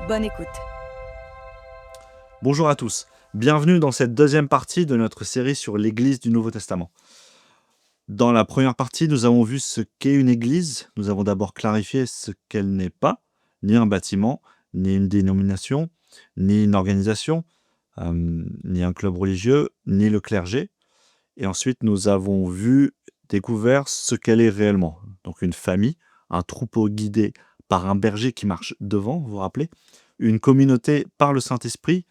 Bonne écoute. Bonjour à tous, bienvenue dans cette deuxième partie de notre série sur l'Église du Nouveau Testament. Dans la première partie, nous avons vu ce qu'est une Église. Nous avons d'abord clarifié ce qu'elle n'est pas, ni un bâtiment, ni une dénomination, ni une organisation, ni un club religieux, ni le clergé. Et ensuite, nous avons découvert ce qu'elle est réellement. Donc une famille, un troupeau guidé par un berger qui marche devant, vous vous rappelez, une communauté par le Saint-Esprit,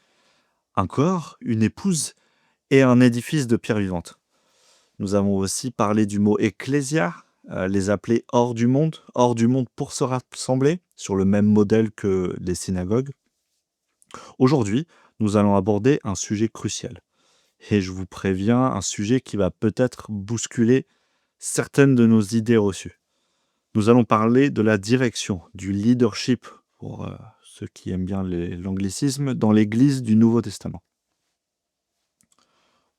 un corps, une épouse et un édifice de pierre vivante. Nous avons aussi parlé du mot ecclésia, les appeler hors du monde pour se rassembler, sur le même modèle que les synagogues. Aujourd'hui, nous allons aborder un sujet crucial. Et je vous préviens, un sujet qui va peut-être bousculer certaines de nos idées reçues. Nous allons parler de la direction, du leadership, pour ceux qui aiment bien l'anglicisme, dans l'Église du Nouveau Testament.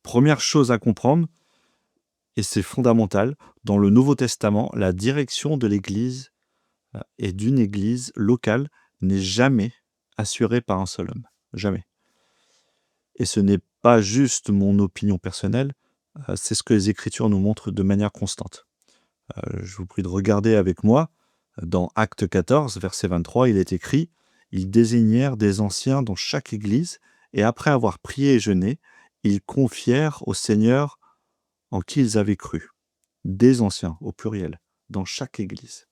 Première chose à comprendre, et c'est fondamental, dans le Nouveau Testament, la direction de l'Église et d'une Église locale n'est jamais assurée par un seul homme. Jamais. Et ce n'est pas juste mon opinion personnelle, c'est ce que les Écritures nous montrent de manière constante. Je vous prie de regarder avec moi, dans Acte 14, verset 23, il est écrit « Ils désignèrent des anciens dans chaque Église, et après avoir prié et jeûné, ils confièrent au Seigneur en qui ils avaient cru. » Des anciens, au pluriel, dans chaque Église.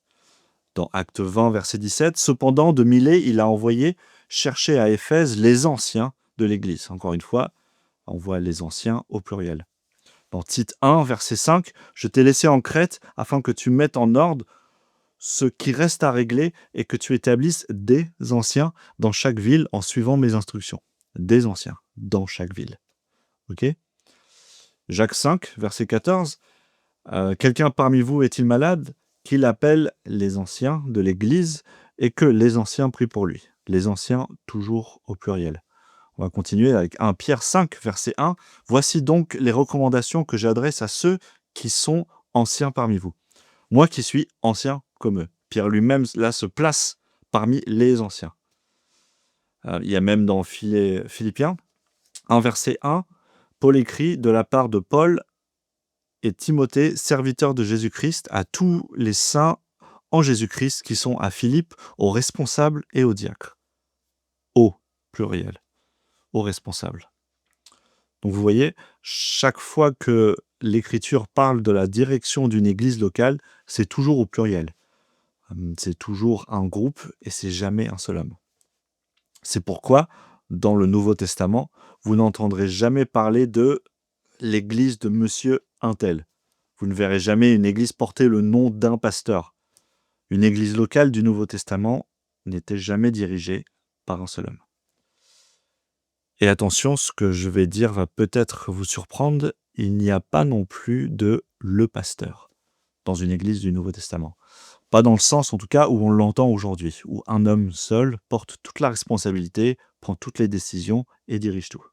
Dans Acte 20, verset 17, « Cependant, de Milet, il a envoyé chercher à Éphèse les anciens de l'Église. » Encore une fois, on voit les anciens au pluriel. Dans Tite 1, verset 5, « Je t'ai laissé en Crète afin que tu mettes en ordre ce qui reste à régler et que tu établisses des anciens dans chaque ville en suivant mes instructions. » Des anciens dans chaque ville. Ok ? Jacques 5, verset 14, « Quelqu'un parmi vous est-il malade ? Qu'il appelle les anciens de l'Église et que les anciens prient pour lui. » Les anciens, toujours au pluriel. On va continuer avec 1 Pierre 5, verset 1. « Voici donc les recommandations que j'adresse à ceux qui sont anciens parmi vous. Moi qui suis ancien comme eux. » Pierre lui-même, là, se place parmi les anciens. Il y a même dans Philippiens 1, verset 1, Paul écrit de la part de Paul et Timothée, serviteurs de Jésus-Christ, à tous les saints en Jésus-Christ qui sont à Philippe, aux responsables et aux diacres. Au pluriel, aux responsables. Donc vous voyez, chaque fois que l'Écriture parle de la direction d'une église locale, c'est toujours au pluriel. C'est toujours un groupe et c'est jamais un seul homme. C'est pourquoi, dans le Nouveau Testament, vous n'entendrez jamais parler de l'église de monsieur untel. Vous ne verrez jamais une église porter le nom d'un pasteur. Une église locale du Nouveau Testament n'était jamais dirigée par un seul homme. Et attention, ce que je vais dire va peut-être vous surprendre, il n'y a pas non plus de le pasteur dans une église du Nouveau Testament. Pas dans le sens, en tout cas, où on l'entend aujourd'hui, où un homme seul porte toute la responsabilité, prend toutes les décisions et dirige tout.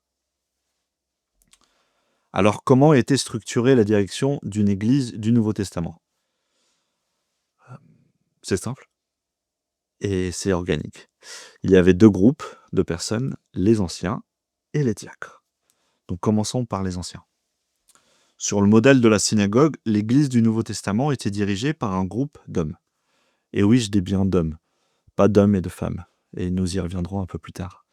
Alors, comment était structurée la direction d'une église du Nouveau Testament ? C'est simple et c'est organique. Il y avait 2 groupes de personnes, les anciens et les diacres. Donc, commençons par les anciens. Sur le modèle de la synagogue, l'église du Nouveau Testament était dirigée par un groupe d'hommes. Et oui, je dis bien d'hommes, pas d'hommes et de femmes. Et nous y reviendrons un peu plus tard.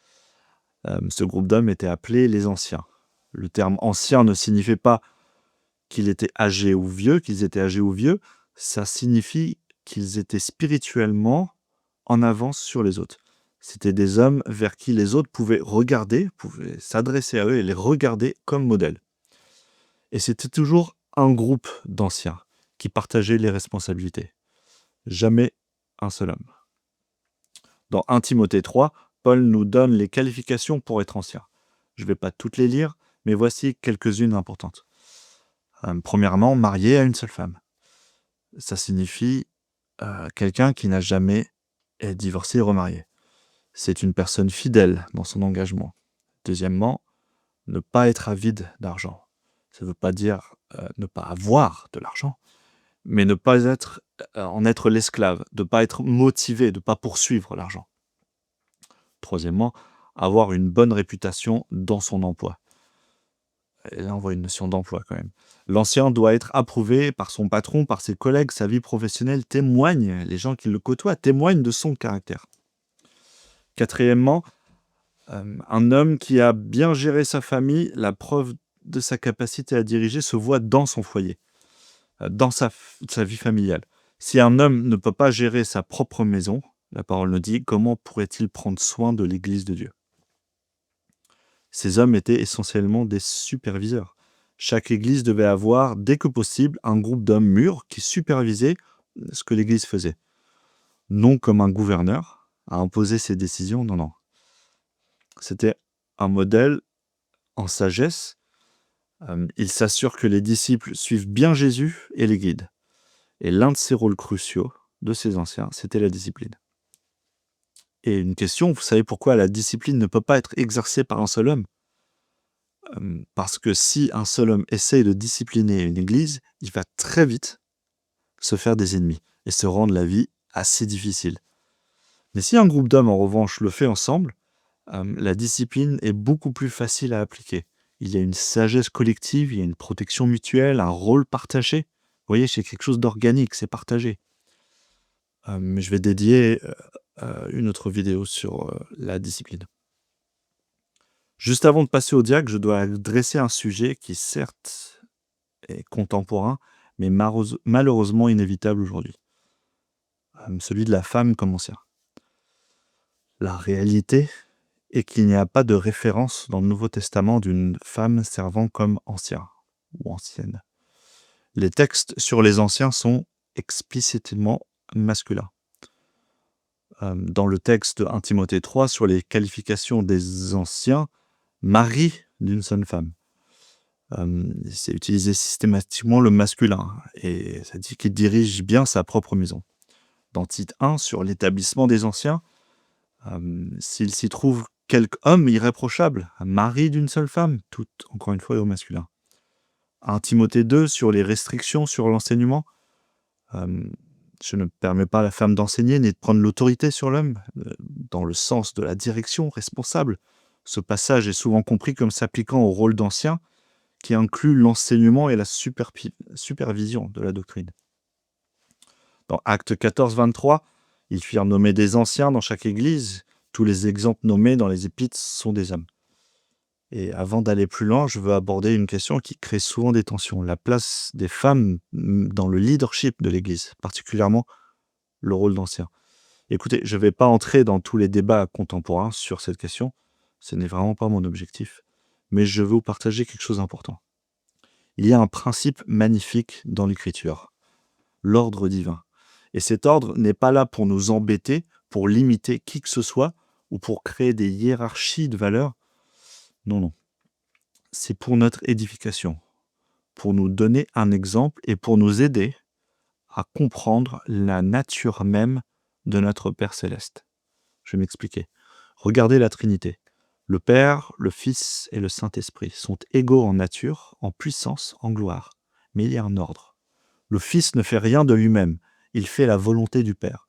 Ce groupe d'hommes était appelé les anciens. Le terme ancien ne signifiait pas qu'ils étaient âgés ou vieux, ça signifie qu'ils étaient spirituellement en avance sur les autres. C'était des hommes vers qui les autres pouvaient s'adresser à eux et les regarder comme modèles. Et c'était toujours un groupe d'anciens qui partageaient les responsabilités. Jamais un seul homme. Dans 1 Timothée 3, Paul nous donne les qualifications pour être ancien. Je ne vais pas toutes les lire, mais voici quelques-unes importantes. Premièrement, marié à une seule femme. Ça signifie quelqu'un qui n'a jamais divorcé et remarié. C'est une personne fidèle dans son engagement. Deuxièmement, ne pas être avide d'argent. Ça ne veut pas dire ne pas avoir de l'argent, mais ne pas en être l'esclave, de ne pas être motivé, de ne pas poursuivre l'argent. troisièmement, avoir une bonne réputation dans son emploi. Et là, on voit une notion d'emploi quand même. L'ancien doit être approuvé par son patron, par ses collègues, sa vie professionnelle témoigne, les gens qui le côtoient témoignent de son caractère. Quatrièmement, un homme qui a bien géré sa famille, la preuve de sa capacité à diriger se voit dans son foyer, dans sa vie familiale. Si un homme ne peut pas gérer sa propre maison, la parole nous dit, comment pourrait-il prendre soin de l'Église de Dieu? Ces hommes étaient essentiellement des superviseurs. Chaque église devait avoir, dès que possible, un groupe d'hommes mûrs qui supervisaient ce que l'église faisait. Non comme un gouverneur à imposer ses décisions, non, non. C'était un modèle en sagesse. Il s'assure que les disciples suivent bien Jésus et les guident. Et l'un de ces rôles cruciaux de ces anciens, c'était la discipline. Et une question, vous savez pourquoi la discipline ne peut pas être exercée par un seul homme? Parce que si un seul homme essaye de discipliner une église, il va très vite se faire des ennemis et se rendre la vie assez difficile. Mais si un groupe d'hommes, en revanche, le fait ensemble, la discipline est beaucoup plus facile à appliquer. Il y a une sagesse collective, il y a une protection mutuelle, un rôle partagé. Vous voyez, c'est quelque chose d'organique, c'est partagé. Mais je vais dédier une autre vidéo sur la discipline. Juste avant de passer au diacre, je dois adresser un sujet qui, certes, est contemporain, mais malheureusement inévitable aujourd'hui. Celui de la femme comme ancien. La réalité est qu'il n'y a pas de référence dans le Nouveau Testament d'une femme servant comme ancien ou ancienne. Les textes sur les anciens sont explicitement masculins. Dans le texte de 1 Timothée 3 sur les qualifications des anciens, mari d'une seule femme. C'est utilisé systématiquement le masculin, et ça dit qu'il dirige bien sa propre maison. Dans Tite 1, sur l'établissement des anciens, s'il s'y trouve quelque homme irréprochable, mari d'une seule femme, tout encore une fois au masculin. 1 Timothée 2, sur les restrictions sur l'enseignement, je ne permets pas à la femme d'enseigner ni de prendre l'autorité sur l'homme, dans le sens de la direction responsable. Ce passage est souvent compris comme s'appliquant au rôle d'ancien, qui inclut l'enseignement et la supervision de la doctrine. Dans Actes 14, 23, ils firent nommer des anciens dans chaque église. Tous les exemples nommés dans les épîtres sont des hommes. Et avant d'aller plus loin, je veux aborder une question qui crée souvent des tensions. La place des femmes dans le leadership de l'église, particulièrement le rôle d'ancien. Écoutez, je ne vais pas entrer dans tous les débats contemporains sur cette question. Ce n'est vraiment pas mon objectif. Mais je veux vous partager quelque chose d'important. Il y a un principe magnifique dans l'Écriture, l'ordre divin. Et cet ordre n'est pas là pour nous embêter, pour limiter qui que ce soit, ou pour créer des hiérarchies de valeurs. Non, non. C'est pour notre édification, pour nous donner un exemple et pour nous aider à comprendre la nature même de notre Père Céleste. Je vais m'expliquer. Regardez la Trinité. Le Père, le Fils et le Saint-Esprit sont égaux en nature, en puissance, en gloire. Mais il y a un ordre. Le Fils ne fait rien de lui-même, il fait la volonté du Père.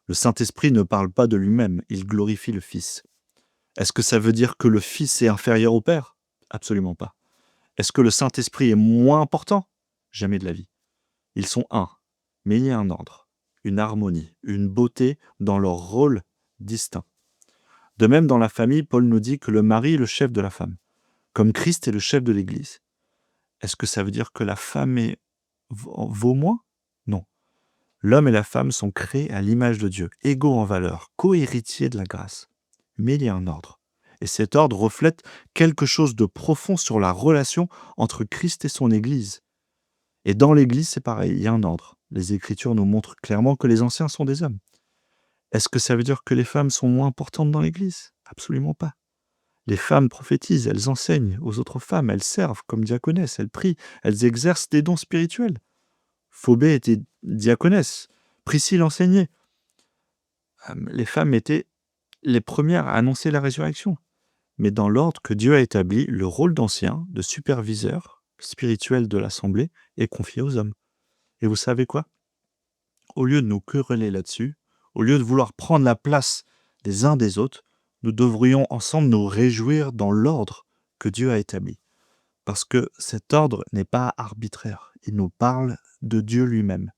Le Saint-Esprit ne parle pas de lui-même, il glorifie le Fils. Est-ce que ça veut dire que le Fils est inférieur au Père? Absolument pas. Est-ce que le Saint-Esprit est moins important? Jamais de la vie. Ils sont un, mais il y a un ordre, une harmonie, une beauté dans leur rôle distinct. De même, dans la famille, Paul nous dit que le mari est le chef de la femme, comme Christ est le chef de l'Église. Est-ce que ça veut dire que la femme vaut moins? Non. L'homme et la femme sont créés à l'image de Dieu, égaux en valeur, co-héritiers de la grâce. Mais il y a un ordre. Et cet ordre reflète quelque chose de profond sur la relation entre Christ et son Église. Et dans l'Église, c'est pareil, il y a un ordre. Les Écritures nous montrent clairement que les anciens sont des hommes. Est-ce que ça veut dire que les femmes sont moins importantes dans l'Église? Absolument pas. Les femmes prophétisent, elles enseignent aux autres femmes, elles servent comme diaconesses, elles prient, elles exercent des dons spirituels. Phobée était diaconesse, Priscille enseignait. Les femmes étaient les premières à annoncer la résurrection. Mais dans l'ordre que Dieu a établi, le rôle d'ancien, de superviseur spirituel de l'Assemblée, est confié aux hommes. Et vous savez quoi? Au lieu de nous quereller là-dessus, au lieu de vouloir prendre la place des uns des autres, nous devrions ensemble nous réjouir dans l'ordre que Dieu a établi. Parce que cet ordre n'est pas arbitraire, il nous parle de Dieu lui-même.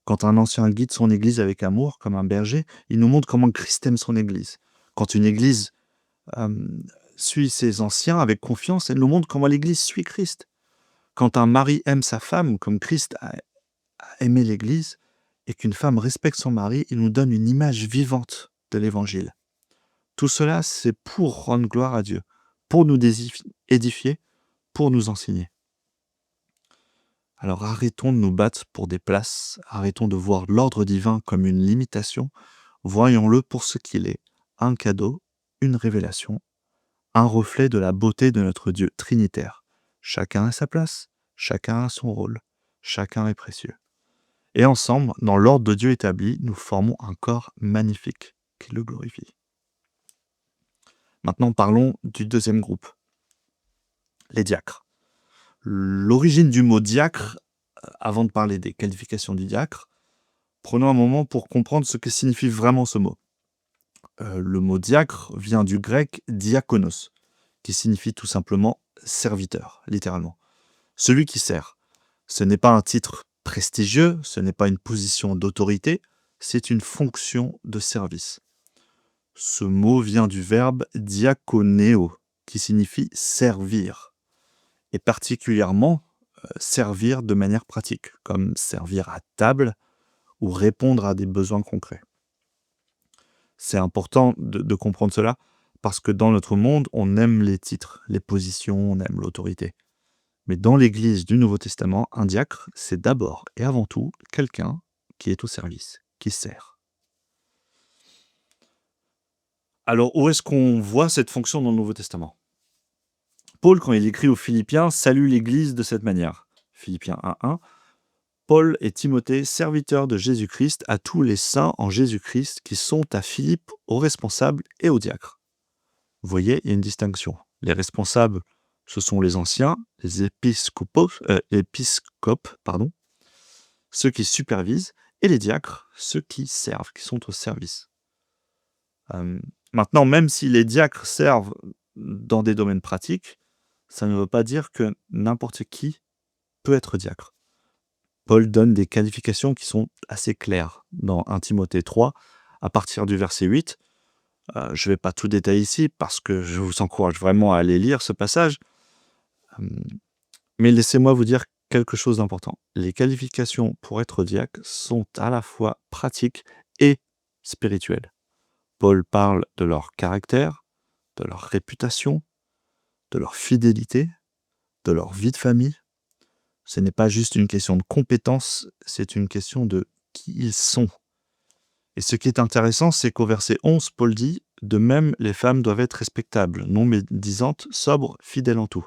Quand un ancien guide son église avec amour, comme un berger, il nous montre comment Christ aime son église. Quand une église euh, suit ses anciens avec confiance, elle nous montre comment l'église suit Christ. Quand un mari aime sa femme, comme Christ a aimé l'église, et qu'une femme respecte son mari, il nous donne une image vivante de l'évangile. Tout cela, c'est pour rendre gloire à Dieu, pour nous édifier, pour nous enseigner. Alors arrêtons de nous battre pour des places, arrêtons de voir l'ordre divin comme une limitation, voyons-le pour ce qu'il est, un cadeau, une révélation, un reflet de la beauté de notre Dieu trinitaire. Chacun a sa place, chacun a son rôle, chacun est précieux. Et ensemble, dans l'ordre de Dieu établi, nous formons un corps magnifique qui le glorifie. Maintenant, parlons du deuxième groupe, les diacres. L'origine du mot diacre, avant de parler des qualifications du diacre, prenons un moment pour comprendre ce que signifie vraiment ce mot. Le mot diacre vient du grec diakonos, qui signifie tout simplement serviteur, littéralement. Celui qui sert. Ce n'est pas un titre prestigieux, ce n'est pas une position d'autorité, c'est une fonction de service. Ce mot vient du verbe diakoneo, qui signifie servir, et particulièrement servir de manière pratique, comme servir à table ou répondre à des besoins concrets. C'est important de comprendre cela, parce que dans notre monde, on aime les titres, les positions, on aime l'autorité. Mais dans l'Église du Nouveau Testament, un diacre, c'est d'abord et avant tout quelqu'un qui est au service, qui sert. Alors, où est-ce qu'on voit cette fonction dans le Nouveau Testament ? Paul, quand il écrit aux Philippiens, salue l'Église de cette manière. Philippiens 1.1. Paul et Timothée, serviteurs de Jésus-Christ, à tous les saints en Jésus-Christ qui sont à Philippe, aux responsables et aux diacres. Vous voyez, il y a une distinction. Les responsables, ce sont les anciens, les épiscopes, ceux qui supervisent, et les diacres, ceux qui servent, qui sont au service. Maintenant, même si les diacres servent dans des domaines pratiques, ça ne veut pas dire que n'importe qui peut être diacre. Paul donne des qualifications qui sont assez claires dans 1 Timothée 3, à partir du verset 8. Je ne vais pas tout détailler ici parce que je vous encourage vraiment à aller lire ce passage. Mais laissez-moi vous dire quelque chose d'important. Les qualifications pour être diacre sont à la fois pratiques et spirituelles. Paul parle de leur caractère, de leur réputation, de leur fidélité, de leur vie de famille. Ce n'est pas juste une question de compétence, c'est une question de qui ils sont. Et ce qui est intéressant, c'est qu'au verset 11, Paul dit « De même, les femmes doivent être respectables, non médisantes, sobres, fidèles en tout. »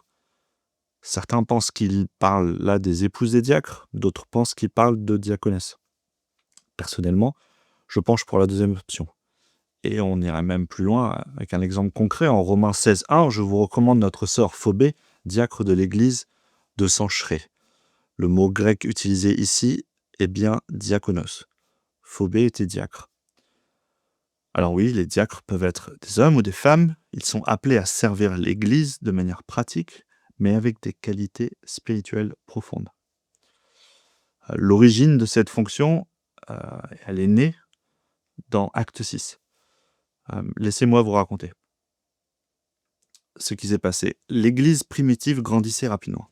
Certains pensent qu'il parle là des épouses des diacres, d'autres pensent qu'il parle de diaconesses. Personnellement, je penche pour la deuxième option. Et on irait même plus loin avec un exemple concret. En Romains 16.1, je vous recommande notre sœur Phobé, diacre de l'église de Sancheré. Le mot grec utilisé ici est bien diakonos. Phobé était diacre. Alors oui, les diacres peuvent être des hommes ou des femmes. Ils sont appelés à servir l'église de manière pratique, mais avec des qualités spirituelles profondes. L'origine de cette fonction, elle est née dans Acte 6. Laissez-moi vous raconter ce qui s'est passé. L'église primitive grandissait rapidement.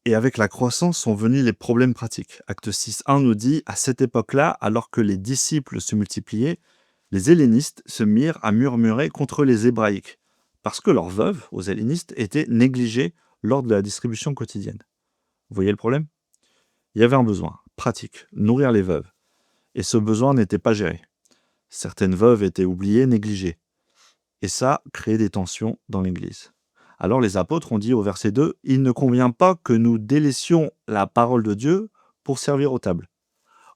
Et avec la croissance sont venus les problèmes pratiques. Acte 6.1 nous dit, à cette époque-là, alors que les disciples se multipliaient, les hellénistes se mirent à murmurer contre les hébraïques, parce que leurs veuves, aux hellénistes, étaient négligées lors de la distribution quotidienne. Vous voyez le problème ? Il y avait un besoin pratique, nourrir les veuves. Et ce besoin n'était pas géré. Certaines veuves étaient oubliées, négligées. Et ça créait des tensions dans l'Église. Alors les apôtres ont dit au verset 2, « Il ne convient pas que nous délaissions la parole de Dieu pour servir aux tables. »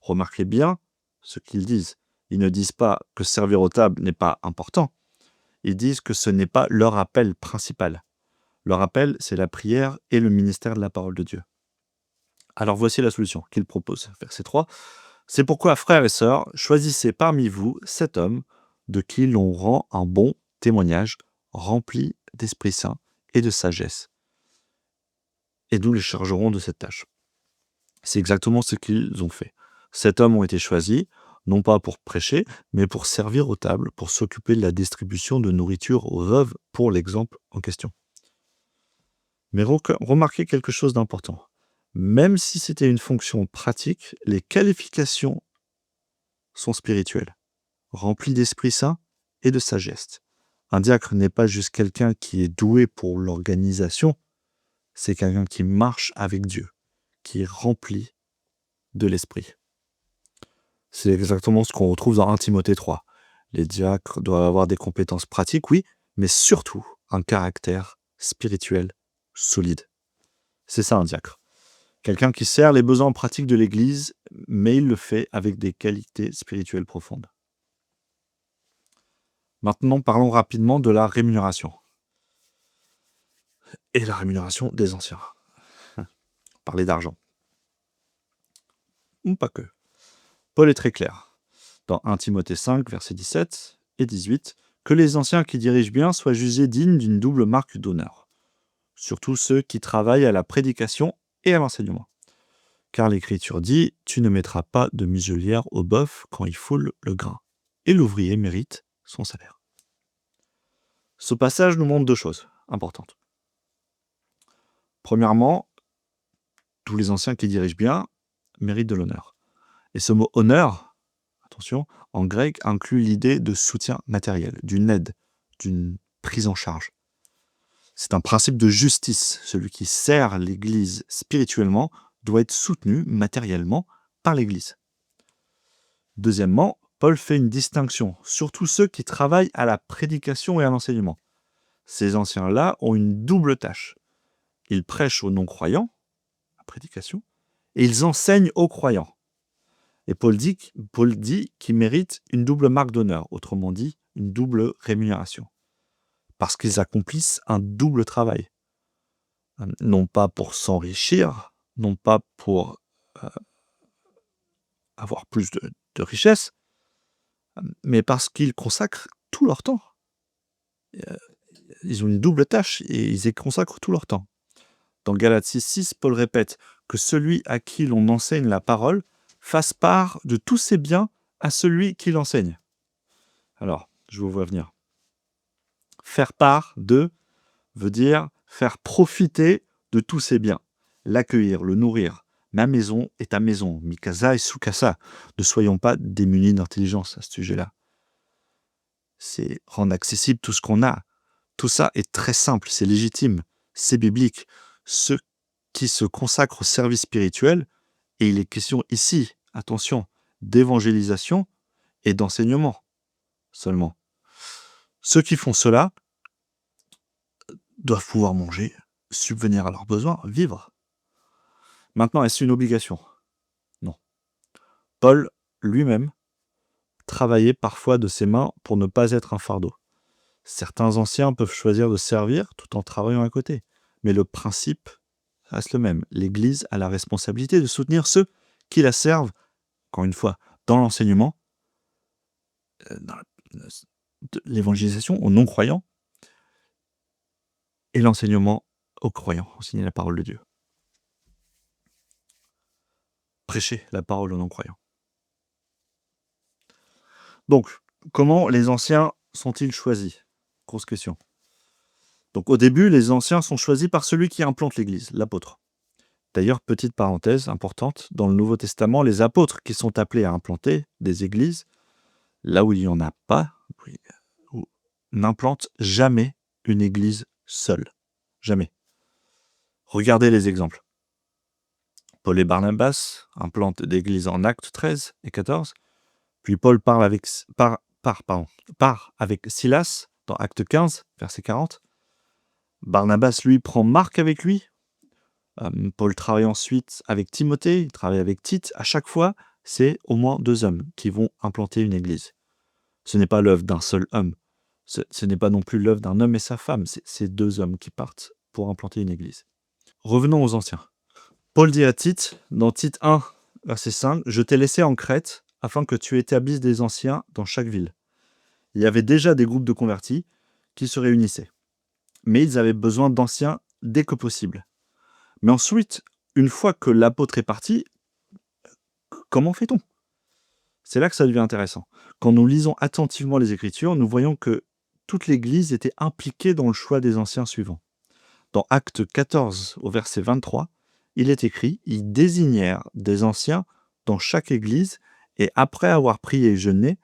Remarquez bien ce qu'ils disent. Ils ne disent pas que servir aux tables n'est pas important. Ils disent que ce n'est pas leur appel principal. Leur appel, c'est la prière et le ministère de la parole de Dieu. Alors voici la solution qu'ils proposent. Verset 3. « C'est pourquoi, frères et sœurs, choisissez parmi vous 7 hommes de qui l'on rend un bon témoignage, rempli d'Esprit Saint et de sagesse. Et nous les chargerons de cette tâche. C'est exactement ce qu'ils ont fait. 7 hommes ont été choisis, non pas pour prêcher, mais pour servir aux tables, pour s'occuper de la distribution de nourriture aux veuves, pour l'exemple en question. Mais remarquez quelque chose d'important. Même si c'était une fonction pratique, les qualifications sont spirituelles, remplies d'Esprit Saint et de sagesse. Un diacre n'est pas juste quelqu'un qui est doué pour l'organisation, c'est quelqu'un qui marche avec Dieu, qui est rempli de l'Esprit. C'est exactement ce qu'on retrouve dans 1 Timothée 3. Les diacres doivent avoir des compétences pratiques, oui, mais surtout un caractère spirituel solide. C'est ça un diacre. Quelqu'un qui sert les besoins pratiques de l'Église, mais il le fait avec des qualités spirituelles profondes. Maintenant, parlons rapidement de la rémunération. Et la rémunération des anciens. Parler d'argent. Ou pas que. Paul est très clair. Dans 1 Timothée 5, versets 17 et 18, que les anciens qui dirigent bien soient jugés dignes d'une double marque d'honneur. Surtout ceux qui travaillent à la prédication et à l'enseignement. Car l'Écriture dit « Tu ne mettras pas de muselière au bœuf quand il foule le grain. » Et l'ouvrier mérite son salaire. Ce passage nous montre 2 choses importantes. Premièrement, tous les anciens qui dirigent bien méritent de l'honneur. Et ce mot « honneur », attention, en grec, inclut l'idée de soutien matériel, d'une aide, d'une prise en charge. C'est un principe de justice. Celui qui sert l'Église spirituellement doit être soutenu matériellement par l'Église. Deuxièmement, Paul fait une distinction, surtout ceux qui travaillent à la prédication et à l'enseignement. Ces anciens-là ont une double tâche. Ils prêchent aux non-croyants, la prédication, et ils enseignent aux croyants. Et Paul dit qu'ils méritent une double marque d'honneur, autrement dit, une double rémunération. Parce qu'ils accomplissent un double travail. Non pas pour s'enrichir, non pas pour avoir plus de richesse, mais parce qu'ils consacrent tout leur temps. Ils ont une double tâche et ils y consacrent tout leur temps. Dans Galates 6, Paul répète que celui à qui l'on enseigne la parole fasse part de tous ses biens à celui qui l'enseigne. Alors, je vous vois venir. Faire part de veut dire faire profiter de tous ses biens, l'accueillir, le nourrir. Ma maison est ta maison, Mikasa et Sukasa. Ne soyons pas démunis d'intelligence à ce sujet-là. C'est rendre accessible tout ce qu'on a. Tout ça est très simple, c'est légitime, c'est biblique. Ceux qui se consacrent au service spirituel, et il est question ici, attention, d'évangélisation et d'enseignement seulement. Ceux qui font cela doivent pouvoir manger, subvenir à leurs besoins, vivre. Maintenant, est-ce une obligation? Non. Paul lui-même travaillait parfois de ses mains pour ne pas être un fardeau. Certains anciens peuvent choisir de servir tout en travaillant à côté. Mais le principe reste le même. L'Église a la responsabilité de soutenir ceux qui la servent, encore une fois, dans l'enseignement, dans l'évangélisation aux non-croyants, et l'enseignement aux croyants, enseigner la parole de Dieu. Prêcher la parole aux non-croyants. Donc, comment les anciens sont-ils choisis? Grosse question. Donc au début, les anciens sont choisis par celui qui implante l'Église, l'apôtre. D'ailleurs, petite parenthèse importante, dans le Nouveau Testament, les apôtres qui sont appelés à implanter des églises, là où il n'y en a pas, n'implantent jamais une église seule. Jamais. Regardez les exemples. Paul et Barnabas implantent des églises en Actes 13 et 14, puis Paul part avec Silas dans Actes 15, verset 40. Barnabas, lui, prend Marc avec lui. Paul travaille ensuite avec Timothée, il travaille avec Tite. À chaque fois, c'est au moins 2 hommes qui vont implanter une église. Ce n'est pas l'œuvre d'un seul homme. Ce n'est pas non plus l'œuvre d'un homme et sa femme. C'est 2 hommes qui partent pour implanter une église. Revenons aux anciens. Paul dit à Tite, dans Tite 1, verset 5, « Je t'ai laissé en Crète, afin que tu établisses des anciens dans chaque ville. Il y avait déjà des groupes de convertis qui se réunissaient, mais ils avaient besoin d'anciens dès que possible. Mais ensuite, une fois que l'apôtre est parti, comment fait-on? C'est là que ça devient intéressant. Quand nous lisons attentivement les Écritures, nous voyons que toute l'Église était impliquée dans le choix des anciens suivants. Dans Actes 14, au verset 23, il est écrit « Ils désignèrent des anciens dans chaque Église, et après avoir prié et jeûné,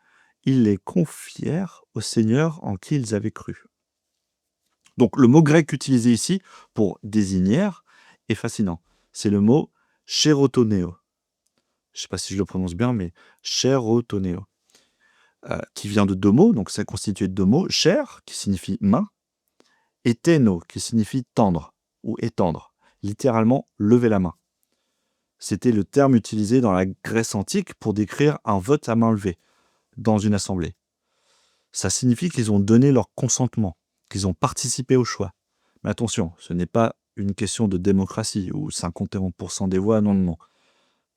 ils les confièrent au Seigneur en qui ils avaient cru. » Donc le mot grec utilisé ici pour « désignèrent » est fascinant. C'est le mot « chérotoneo ». Je ne sais pas si je le prononce bien, mais « chérotoneo », qui vient de deux mots, donc c'est constitué de deux mots, « cher » qui signifie « main » et « téno » qui signifie « tendre » ou « étendre », littéralement « lever la main ». C'était le terme utilisé dans la Grèce antique pour décrire un vote à main levée dans une assemblée. Ça signifie qu'ils ont donné leur consentement, qu'ils ont participé au choix. Mais attention, ce n'est pas une question de démocratie où 51% des voix, non, non, non.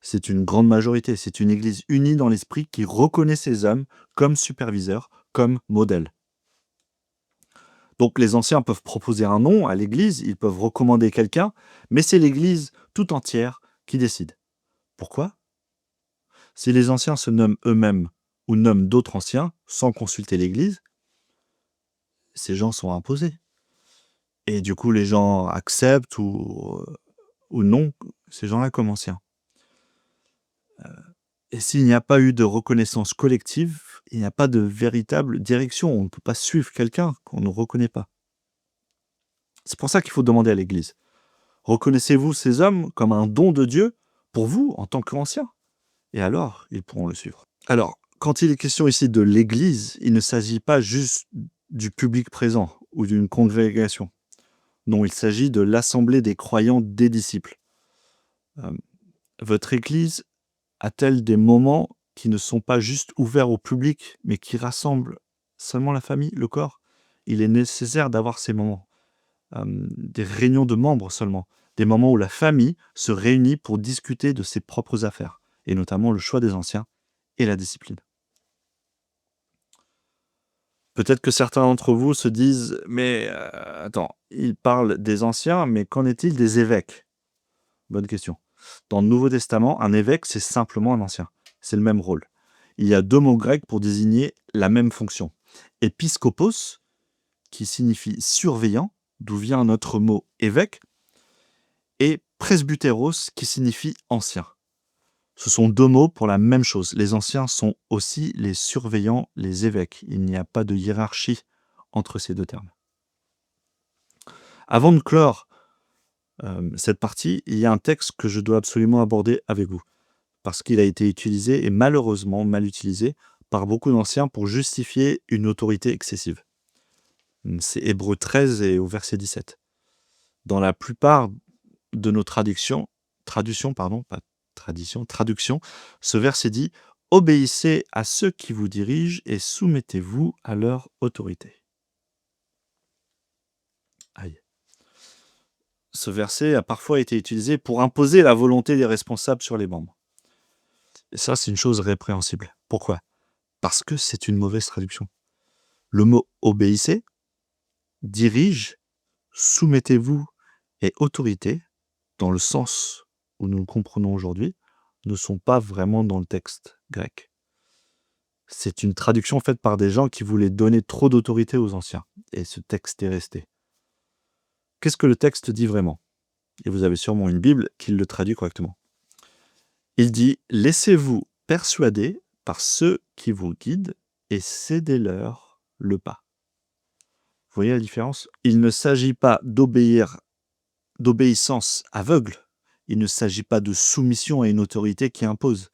C'est une grande majorité, c'est une église unie dans l'esprit qui reconnaît ces hommes comme superviseurs, comme modèles. Donc les anciens peuvent proposer un nom à l'église, ils peuvent recommander quelqu'un, mais c'est l'église tout entière qui décide. Pourquoi? Si les anciens se nomment eux-mêmes ou nomment d'autres anciens sans consulter l'église, ces gens sont imposés. Et du coup, les gens acceptent ou non ces gens-là comme anciens. Et s'il n'y a pas eu de reconnaissance collective, il n'y a pas de véritable direction. On ne peut pas suivre quelqu'un qu'on ne reconnaît pas. C'est pour ça qu'il faut demander à l'Église. Reconnaissez-vous ces hommes comme un don de Dieu pour vous en tant qu'anciens? Et alors, ils pourront le suivre. Alors, quand il est question ici de l'Église, il ne s'agit pas juste du public présent ou d'une congrégation. Non, il s'agit de l'assemblée des croyants des disciples. Votre Église a-t-elle des moments qui ne sont pas juste ouverts au public, mais qui rassemblent seulement la famille, le corps? Il est nécessaire d'avoir ces moments, des réunions de membres seulement, des moments où la famille se réunit pour discuter de ses propres affaires, et notamment le choix des anciens et la discipline. Peut-être que certains d'entre vous se disent « Mais attends, il parle des anciens, mais qu'en est-il des évêques ?» Bonne question. Dans le Nouveau Testament, un évêque, c'est simplement un ancien. C'est le même rôle. Il y a deux mots grecs pour désigner la même fonction. Épiskopos, qui signifie surveillant, d'où vient notre mot évêque, et presbytéros, qui signifie ancien. Ce sont deux mots pour la même chose. Les anciens sont aussi les surveillants, les évêques. Il n'y a pas de hiérarchie entre ces deux termes. Avant de clore cette partie, il y a un texte que je dois absolument aborder avec vous, parce qu'il a été utilisé, et malheureusement mal utilisé, par beaucoup d'anciens pour justifier une autorité excessive. C'est Hébreux 13 et au verset 17. Dans la plupart de nos traductions, ce verset dit « Obéissez à ceux qui vous dirigent et soumettez-vous à leur autorité. » Aïe. Ce verset a parfois été utilisé pour imposer la volonté des responsables sur les membres. Et ça, c'est une chose répréhensible. Pourquoi? Parce que c'est une mauvaise traduction. Le mot « obéissez » dirige, soumettez-vous et autorité, dans le sens où nous le comprenons aujourd'hui, ne sont pas vraiment dans le texte grec. C'est une traduction faite par des gens qui voulaient donner trop d'autorité aux anciens. Et ce texte est resté. Qu'est-ce que le texte dit vraiment? Et vous avez sûrement une Bible qui le traduit correctement. Il dit « Laissez-vous persuader par ceux qui vous guident et cédez-leur le pas. » Vous voyez la différence? Il ne s'agit pas d'obéissance aveugle. Il ne s'agit pas de soumission à une autorité qui impose.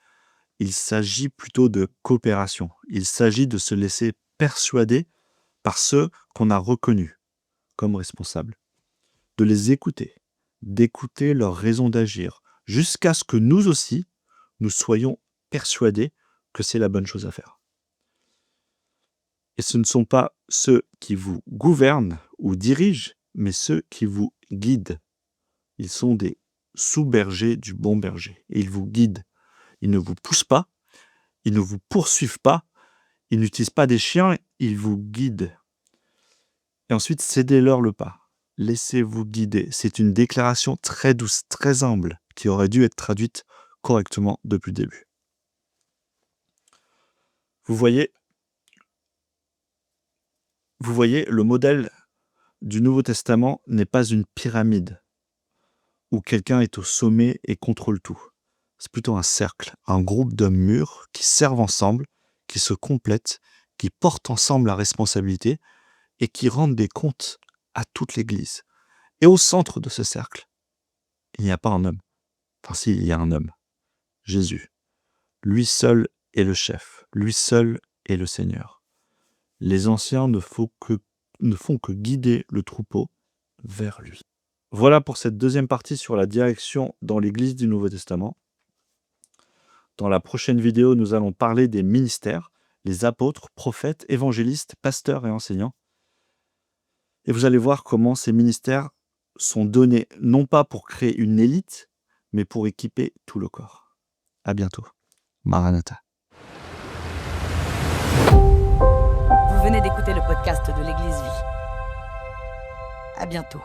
Il s'agit plutôt de coopération. Il s'agit de se laisser persuader par ceux qu'on a reconnus comme responsables, de les écouter, d'écouter leurs raisons d'agir, jusqu'à ce que nous aussi, nous soyons persuadés que c'est la bonne chose à faire. Et ce ne sont pas ceux qui vous gouvernent ou dirigent, mais ceux qui vous guident. Ils sont des sous-bergers du bon berger. Et ils vous guident. Ils ne vous poussent pas, ils ne vous poursuivent pas, ils n'utilisent pas des chiens ils vous guident. Et ensuite, cédez-leur le pas. Laissez-vous guider. C'est une déclaration très douce, très humble, qui aurait dû être traduite correctement depuis le début. Vous voyez, le modèle du Nouveau Testament n'est pas une pyramide où quelqu'un est au sommet et contrôle tout. C'est plutôt un cercle, un groupe d'hommes mûrs qui servent ensemble, qui se complètent, qui portent ensemble la responsabilité et qui rendent des comptes à toute l'Église. Et au centre de ce cercle, il n'y a pas un homme. Enfin si, il y a un homme, Jésus. Lui seul est le chef, lui seul est le Seigneur. Les anciens ne font que guider le troupeau vers lui. Voilà pour cette deuxième partie sur la direction dans l'Église du Nouveau Testament. Dans la prochaine vidéo, nous allons parler des ministères, les apôtres, prophètes, évangélistes, pasteurs et enseignants. Et vous allez voir comment ces ministères sont donnés non pas pour créer une élite, mais pour équiper tout le corps. À bientôt. Maranatha. Vous venez d'écouter le podcast de l'Église Vie. À bientôt.